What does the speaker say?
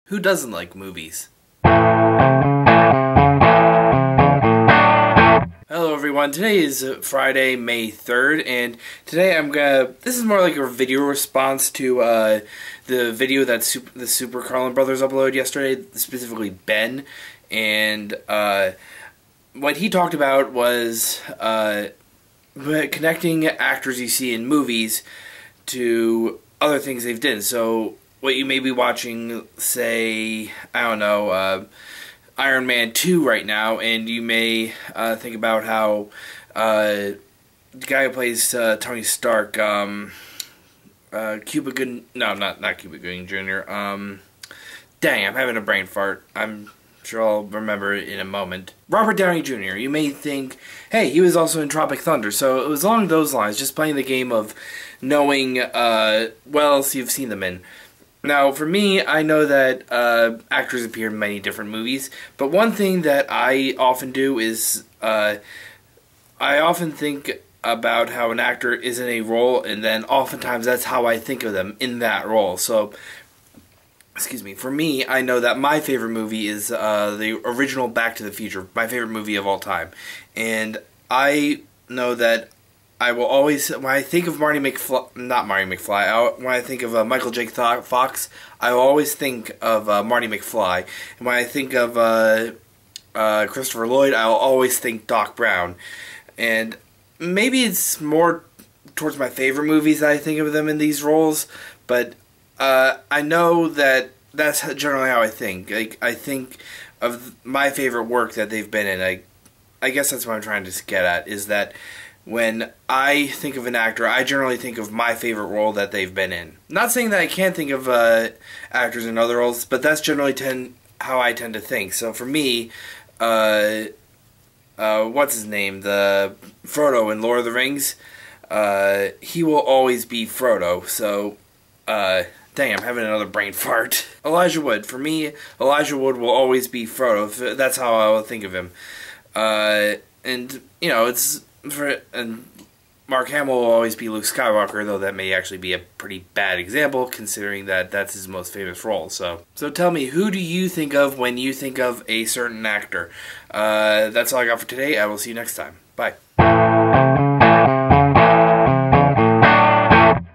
Who doesn't like movies? Hello everyone, today is Friday, May 3rd, and today this is more like a video response to the video that the SuperCarlinBros uploaded yesterday, specifically Ben, and what he talked about was connecting actors you see in movies to other things they've done. So what you may be watching, say, I don't know, Iron Man 2 right now, and you may think about how the guy who plays Tony Stark, Cuba Gooding, no, not Cuba Gooding Jr., dang, I'm having a brain fart. I'm sure I'll remember it in a moment. Robert Downey Jr., you may think, hey, he was also in Tropic Thunder, so it was along those lines, just playing the game of knowing what else you've seen them in. Now, for me, I know that actors appear in many different movies, but one thing that I often do is I often think about how an actor is in a role, and then oftentimes that's how I think of them in that role. So, excuse me, for me, I know that my favorite movie is the original Back to the Future, my favorite movie of all time. And I know that I will always, when I think of when I think of Michael J. Fox, I will always think of Marty McFly. And when I think of Christopher Lloyd, I will always think Doc Brown. And maybe it's more towards my favorite movies that I think of them in these roles, but I know that that's generally how I think. Like, I think of my favorite work that they've been in. I guess that's what I'm trying to get at, is that when I think of an actor, I generally think of my favorite role that they've been in. Not saying that I can't think of actors in other roles, but that's generally how I tend to think. So for me, what's his name? The Frodo in Lord of the Rings, he will always be Frodo. So, dang, I'm having another brain fart. Elijah Wood. For me, Elijah Wood will always be Frodo. That's how I will think of him. And, you know, and Mark Hamill will always be Luke Skywalker, though that may actually be a pretty bad example, considering that that's his most famous role. So tell me, who do you think of when you think of a certain actor? That's all I got for today. I will see you next time. Bye.